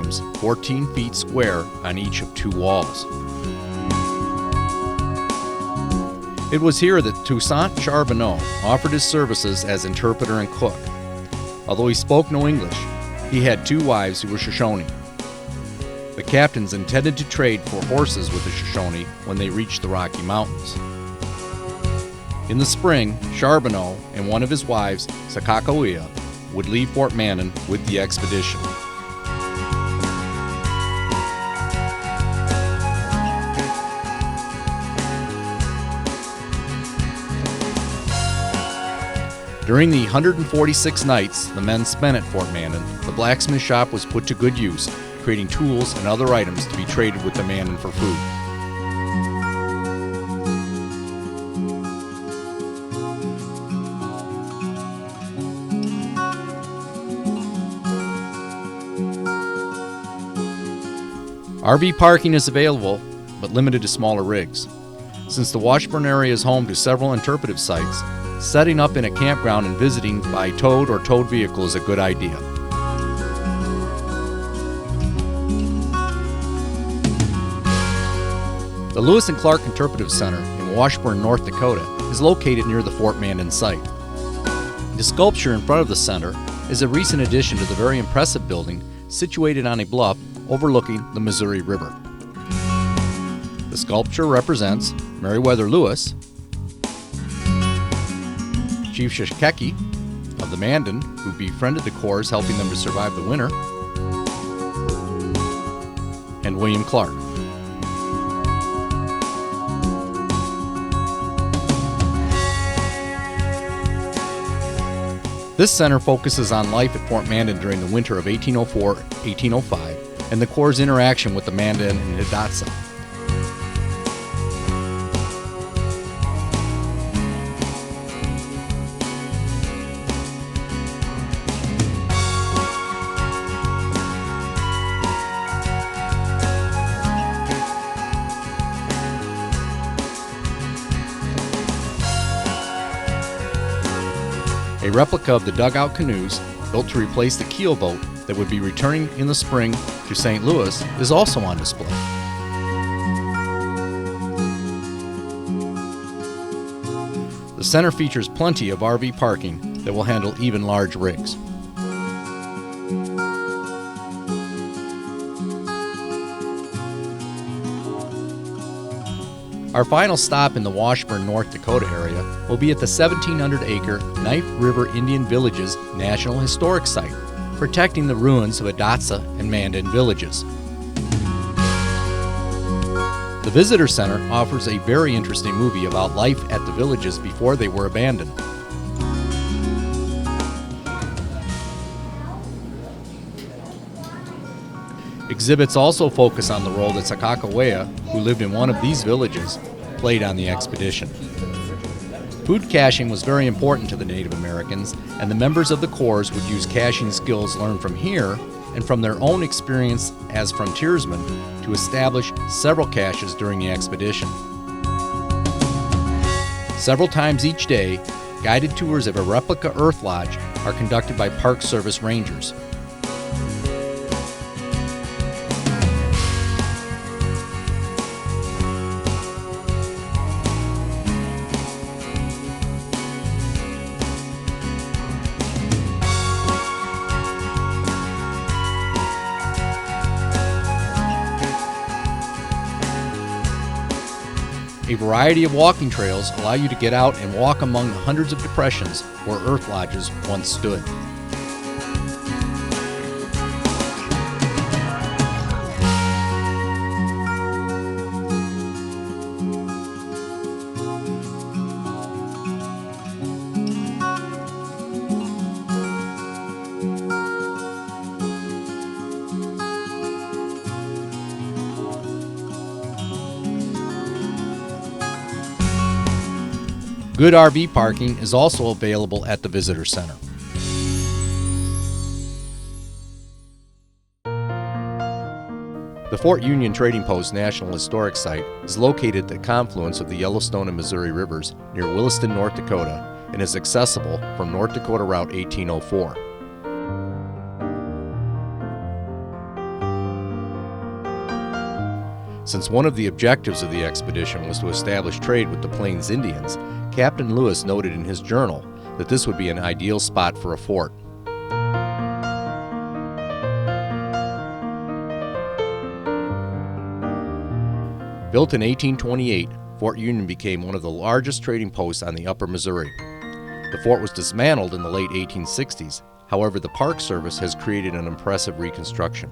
rooms, 14 feet square on each of 2 walls. It was here that Toussaint Charbonneau offered his services as interpreter and cook. Although he spoke no English, he had 2 wives who were Shoshone. The captains intended to trade for horses with the Shoshone when they reached the Rocky Mountains. In the spring, Charbonneau and one of his wives, Sakakawea, would leave Fort Mandan with the expedition. During the 146 nights the men spent at Fort Mandan, the blacksmith shop was put to good use, creating tools and other items to be traded with the Mandan for food. RV parking is available, but limited to smaller rigs. Since the Washburn area is home to several interpretive sites, setting up in a campground and visiting by towed or towed vehicle is a good idea. The Lewis and Clark Interpretive Center in Washburn, North Dakota is located near the Fort Mandan site. The sculpture in front of the center is a recent addition to the very impressive building situated on a bluff overlooking the Missouri River. The sculpture represents Meriwether Lewis, Chief Shishkeki of the Mandan, who befriended the Corps, helping them to survive the winter, and William Clark. This center focuses on life at Fort Mandan during the winter of 1804-1805 and the Corps' interaction with the Mandan and Hidatsa. A replica of the dugout canoes, built to replace the keel boat that would be returning in the spring to St. Louis, is also on display. The center features plenty of RV parking that will handle even large rigs. Our final stop in the Washburn, North Dakota area will be at the 1,700-acre Knife River Indian Villages National Historic Site, protecting the ruins of Hidatsa and Mandan villages. The Visitor Center offers a very interesting movie about life at the villages before they were abandoned. Exhibits also focus on the role that Sakakawea, who lived in one of these villages, played on the expedition. Food caching was very important to the Native Americans, and the members of the Corps would use caching skills learned from here and from their own experience as frontiersmen to establish several caches during the expedition. Several times each day, guided tours of a replica Earth Lodge are conducted by Park Service rangers. A variety of walking trails allow you to get out and walk among the hundreds of depressions where Earth Lodges once stood. Good RV parking is also available at the Visitor Center. The Fort Union Trading Post National Historic Site is located at the confluence of the Yellowstone and Missouri Rivers near Williston, North Dakota, and is accessible from North Dakota Route 1804. Since one of the objectives of the expedition was to establish trade with the Plains Indians, Captain Lewis noted in his journal that this would be an ideal spot for a fort. Built in 1828, Fort Union became one of the largest trading posts on the upper Missouri. The fort was dismantled in the late 1860s. However, the Park Service has created an impressive reconstruction.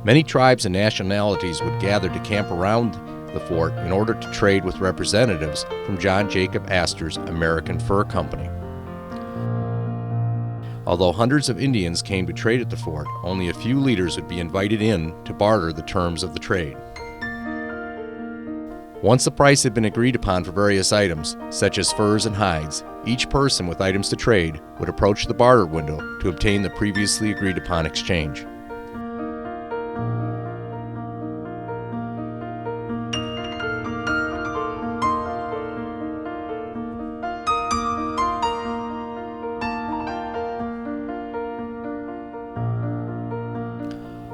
Many tribes and nationalities would gather to camp around the fort in order to trade with representatives from John Jacob Astor's American Fur Company. Although hundreds of Indians came to trade at the fort, only a few leaders would be invited in to barter the terms of the trade. Once the price had been agreed upon for various items, such as furs and hides, each person with items to trade would approach the barter window to obtain the previously agreed upon exchange.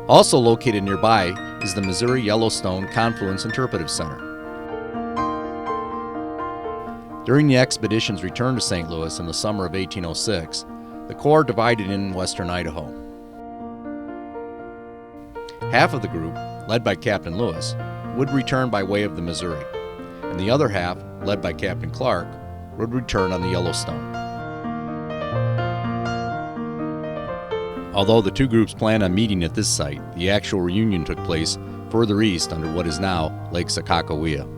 Also located nearby is the Missouri-Yellowstone Confluence Interpretive Center. During the expedition's return to St. Louis in the summer of 1806, the Corps divided in western Idaho. Half of the group, led by Captain Lewis, would return by way of the Missouri, and the other half, led by Captain Clark, would return on the Yellowstone. Although the two groups planned on meeting at this site, the actual reunion took place further east under what is now Lake Sakakawea.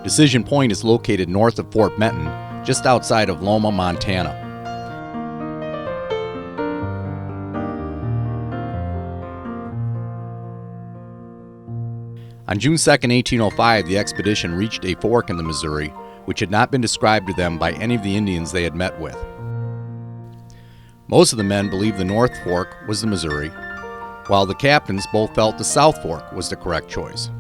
Decision Point is located north of Fort Benton, just outside of Loma, Montana. On June 2, 1805, the expedition reached a fork in the Missouri, which had not been described to them by any of the Indians they had met with. Most of the men believed the North Fork was the Missouri, while the captains both felt the South Fork was the correct choice.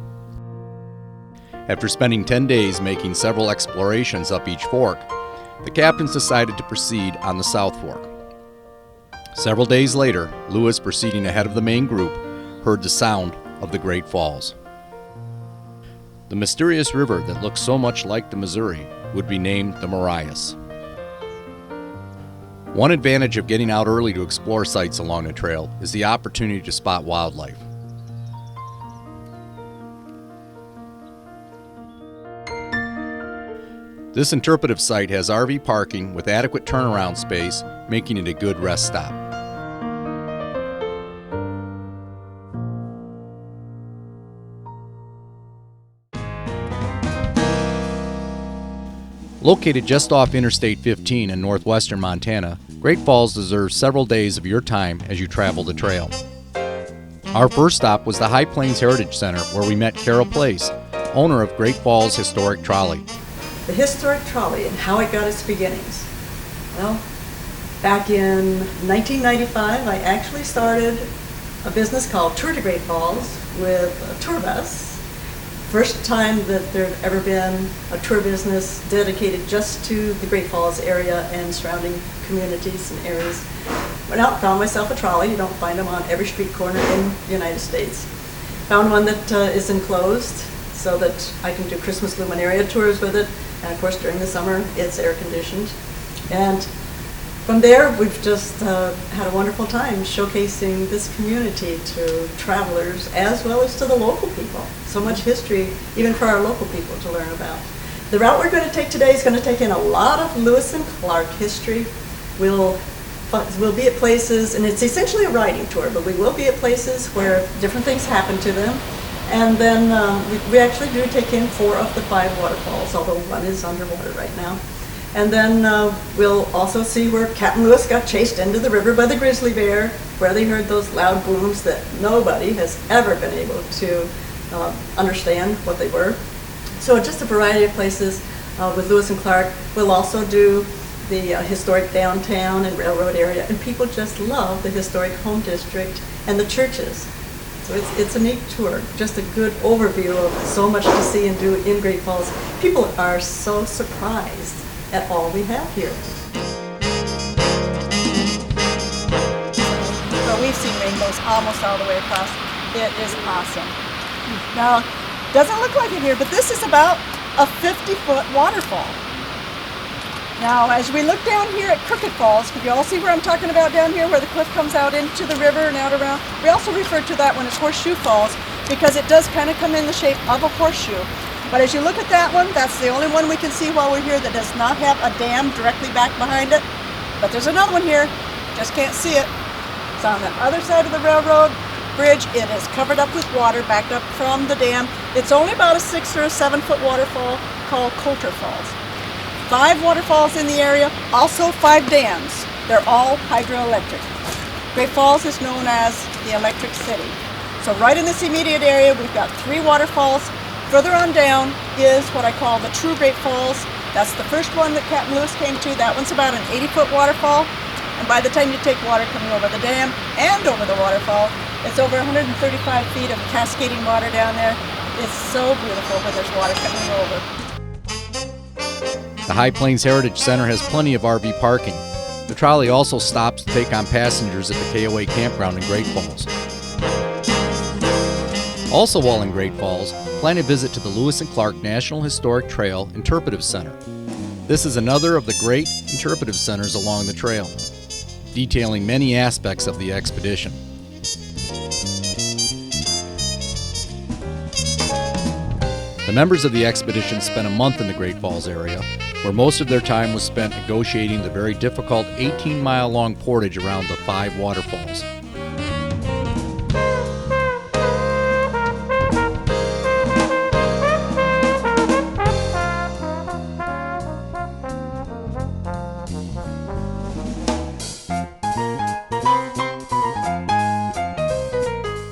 After spending 10 days making several explorations up each fork, the captains decided to proceed on the South Fork. Several days later, Lewis, proceeding ahead of the main group, heard the sound of the Great Falls. The mysterious river that looks so much like the Missouri would be named the Marias. One advantage of getting out early to explore sites along the trail is the opportunity to spot wildlife. This interpretive site has RV parking with adequate turnaround space, making it a good rest stop. Located just off Interstate 15 in northwestern Montana, Great Falls deserves several days of your time as you travel the trail. Our first stop was the High Plains Heritage Center, where we met Carol Place, owner of Great Falls Historic Trolley. The historic trolley and how it got its beginnings. Well, back in 1995, I actually started a business called Tour to Great Falls with a tour bus. First time that there had ever been a tour business dedicated just to the Great Falls area and surrounding communities and areas. Went out, found myself a trolley. You don't find them on every street corner in the United States. Found one that is enclosed so that I can do Christmas luminaria tours with it. And of course, during the summer, it's air conditioned. And from there, we've just had a wonderful time showcasing this community to travelers as well as to the local people. So much history, even for our local people to learn about. The route we're going to take today is going to take in a lot of Lewis and Clark history. We'll be at places, and it's essentially a riding tour, but we will be at places where different things happen to them. And then we actually do take in 4 of the 5 waterfalls, although one is underwater right now. And then we'll also see where Captain Lewis got chased into the river by the grizzly bear, where they heard those loud booms that nobody has ever been able to understand what they were. So just a variety of places with Lewis and Clark. We'll also do the historic downtown and railroad area, and people just love the historic home district and the churches. So it's a neat tour, just a good overview of so much to see and do in Great Falls. People are so surprised at all we have here. So we've seen rainbows almost all the way across. It is awesome. Now, doesn't look like it here, but this is about a 50-foot waterfall. Now, as we look down here at Crooked Falls, can you all see where I'm talking about down here, where the cliff comes out into the river and out around? We also refer to that one as Horseshoe Falls because it does kind of come in the shape of a horseshoe. But as you look at that one, that's the only one we can see while we're here that does not have a dam directly back behind it. But there's another one here, just can't see it. It's on the other side of the railroad bridge. It is covered up with water, backed up from the dam. It's only about a 6 or a 7 foot waterfall called Coulter Falls. 5 waterfalls in the area, also 5 dams. They're all hydroelectric. Great Falls is known as the Electric City. So right in this immediate area, we've got 3 waterfalls. Further on down is what I call the True Great Falls. That's the first one that Captain Lewis came to. That one's about an 80-foot waterfall. And by the time you take water coming over the dam and over the waterfall, it's over 135 feet of cascading water down there. It's so beautiful when there's water coming over. The High Plains Heritage Center has plenty of RV parking. The trolley also stops to take on passengers at the KOA campground in Great Falls. Also while in Great Falls, plan a visit to the Lewis and Clark National Historic Trail Interpretive Center. This is another of the great interpretive centers along the trail, detailing many aspects of the expedition. The members of the expedition spent a month in the Great Falls area, where most of their time was spent negotiating the very difficult 18-mile-long portage around the 5 waterfalls.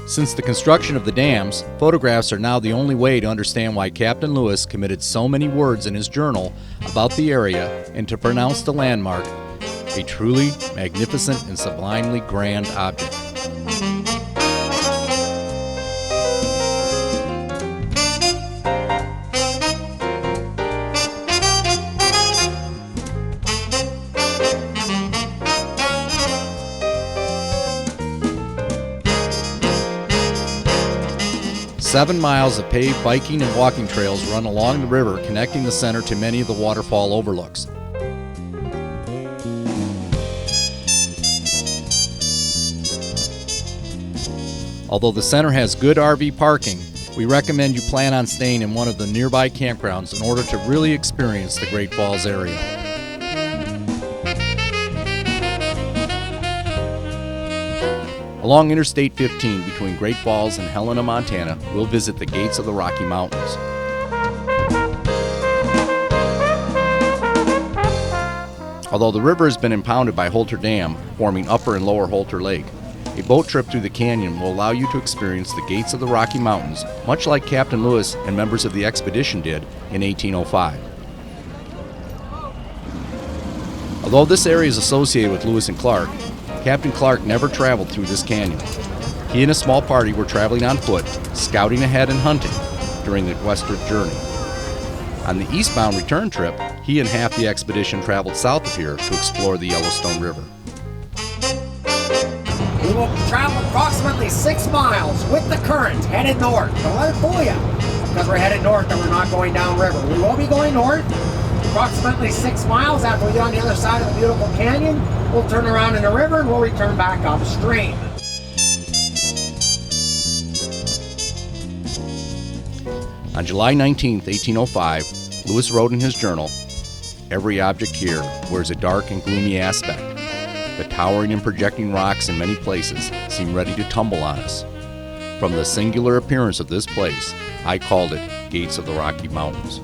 Since the construction of the dams, photographs are now the only way to understand why Captain Lewis committed so many words in his journal about the area and to pronounce the landmark a truly magnificent and sublimely grand object. Seven miles of paved biking and walking trails run along the river, connecting the center to many of the waterfall overlooks. Although the center has good RV parking, we recommend you plan on staying in one of the nearby campgrounds in order to really experience the Great Falls area. Along Interstate 15 between Great Falls and Helena, Montana, we'll visit the gates of the Rocky Mountains. Although the river has been impounded by Holter Dam, forming Upper and Lower Holter Lake, a boat trip through the canyon will allow you to experience the gates of the Rocky Mountains, much like Captain Lewis and members of the expedition did in 1805. Although this area is associated with Lewis and Clark, Captain Clark never traveled through this canyon. He and a small party were traveling on foot, scouting ahead and hunting during the westward journey. On the eastbound return trip, he and half the expedition traveled south of here to explore the Yellowstone River. We will travel approximately 6 miles with the current, headed north. Don't let it fool you, because we're headed north and we're not going downriver. We will be going north. Approximately 6 miles after we get on the other side of the beautiful canyon, we'll turn around in the river and we'll return back upstream. On July 19, 1805, Lewis wrote in his journal, "Every object here wears a dark and gloomy aspect. The towering and projecting rocks in many places seem ready to tumble on us. From the singular appearance of this place, I called it Gates of the Rocky Mountains."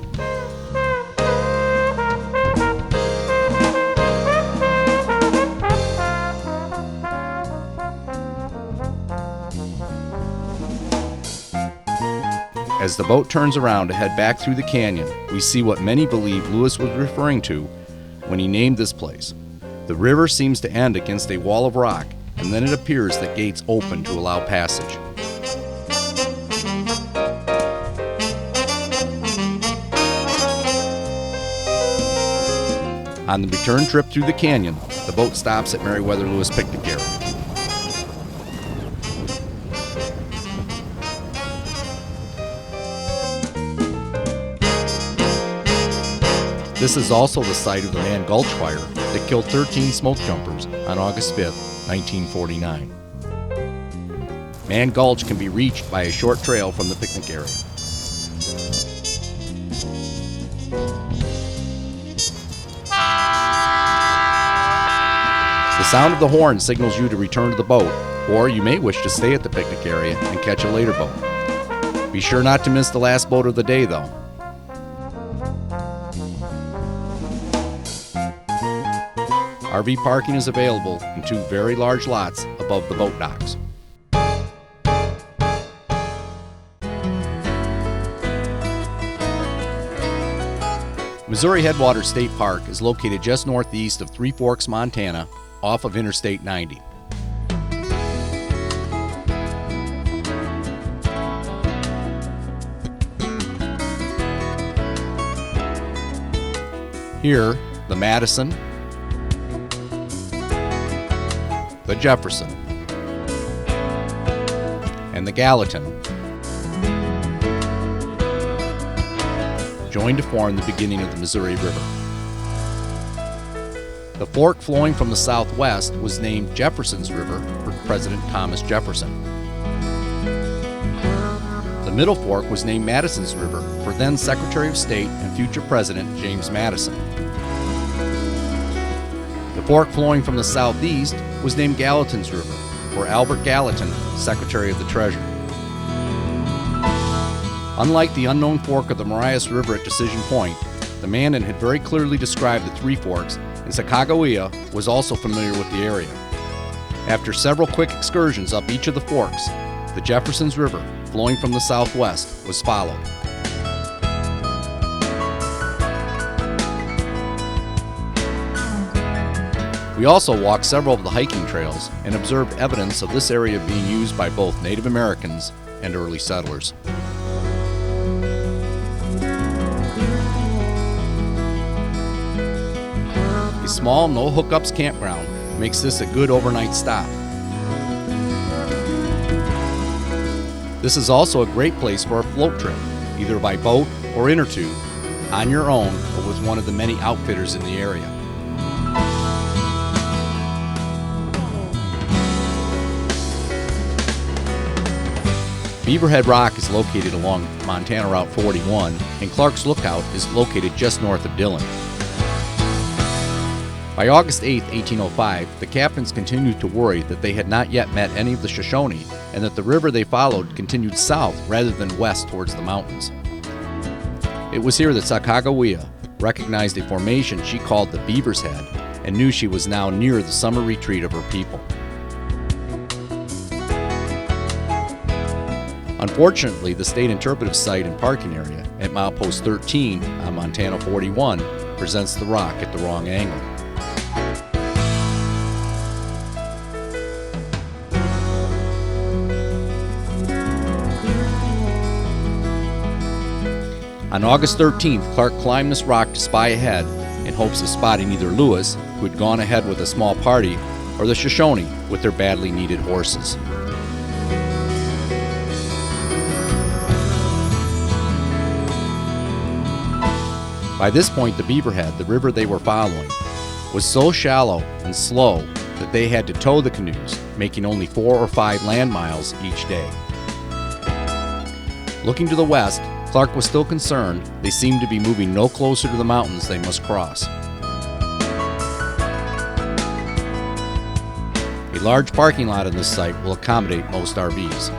As the boat turns around to head back through the canyon, we see what many believe Lewis was referring to when he named this place. The river seems to end against a wall of rock, and then it appears that gates open to allow passage. On the return trip through the canyon, the boat stops at Meriwether Lewis picnic area. This is also the site of the Man Gulch fire that killed 13 smoke jumpers on August 5, 1949. Man Gulch can be reached by a short trail from the picnic area. The sound of the horn signals you to return to the boat, or you may wish to stay at the picnic area and catch a later boat. Be sure not to miss the last boat of the day, though. RV parking is available in two very large lots above the boat docks. Missouri Headwaters State Park is located just northeast of Three Forks, Montana, off of Interstate 90. Here, the Madison, the Jefferson, and the Gallatin joined to form the beginning of the Missouri River. The fork flowing from the southwest was named Jefferson's River for President Thomas Jefferson. The middle fork was named Madison's River for then Secretary of State and future President James Madison. The fork flowing from the southeast was named Gallatin's River for Albert Gallatin, Secretary of the Treasury. Unlike the unknown fork of the Marias River at Decision Point, the Mandan had very clearly described the three forks, and Sacagawea was also familiar with the area. After several quick excursions up each of the forks, the Jefferson's River, flowing from the southwest, was followed. We also walked several of the hiking trails and observed evidence of this area being used by both Native Americans and early settlers. A small, no hookups campground makes this a good overnight stop. This is also a great place for a float trip, either by boat or inner tube, on your own or with one of the many outfitters in the area. Beaverhead Rock is located along Montana Route 41, and Clark's Lookout is located just north of Dillon. By August 8, 1805, the captains continued to worry that they had not yet met any of the Shoshone and that the river they followed continued south rather than west towards the mountains. It was here that Sacagawea recognized a formation she called the Beaver's Head and knew she was now near the summer retreat of her people. Unfortunately, the state interpretive site and parking area at milepost 13 on Montana 41 presents the rock at the wrong angle. On August 13th, Clark climbed this rock to spy ahead in hopes of spotting either Lewis, who had gone ahead with a small party, or the Shoshone with their badly needed horses. By this point, the Beaverhead, the river they were following, was so shallow and slow that they had to tow the canoes, making only 4 or 5 land miles each day. Looking to the west, Clark was still concerned they seemed to be moving no closer to the mountains they must cross. A large parking lot on this site will accommodate most RVs.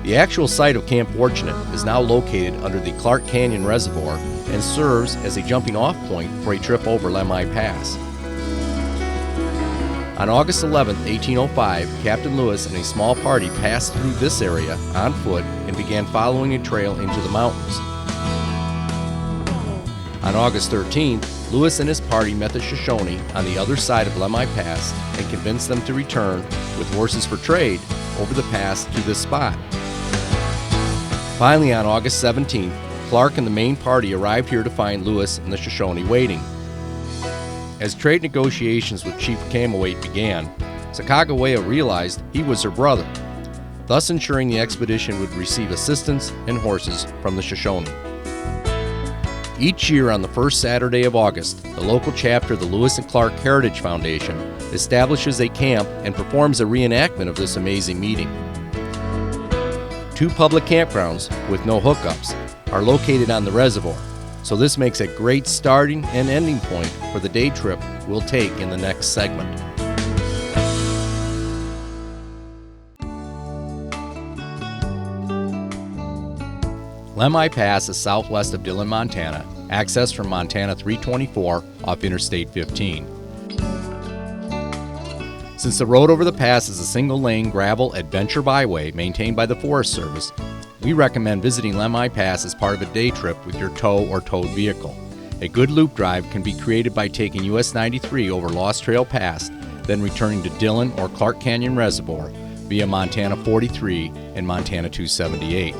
The actual site of Camp Fortunate is now located under the Clark Canyon Reservoir and serves as a jumping-off point for a trip over Lemhi Pass. On August 11, 1805, Captain Lewis and a small party passed through this area on foot and began following a trail into the mountains. On August 13th, Lewis and his party met the Shoshone on the other side of Lemhi Pass and convinced them to return with horses for trade over the pass to this spot. Finally, on August 17th, Clark and the main party arrived here to find Lewis and the Shoshone waiting. As trade negotiations with Chief Camelweight began, Sacagawea realized he was her brother, thus ensuring the expedition would receive assistance and horses from the Shoshone. Each year on the first Saturday of August, the local chapter of the Lewis and Clark Heritage Foundation establishes a camp and performs a reenactment of this amazing meeting. 2 public campgrounds with no hookups are located on the reservoir, so this makes a great starting and ending point for the day trip we'll take in the next segment. Lemhi Pass is southwest of Dillon, Montana, accessed from Montana 324 off Interstate 15. Since the road over the pass is a single-lane gravel adventure byway maintained by the Forest Service, we recommend visiting Lemhi Pass as part of a day trip with your tow or towed vehicle. A good loop drive can be created by taking US 93 over Lost Trail Pass, then returning to Dillon or Clark Canyon Reservoir via Montana 43 and Montana 278.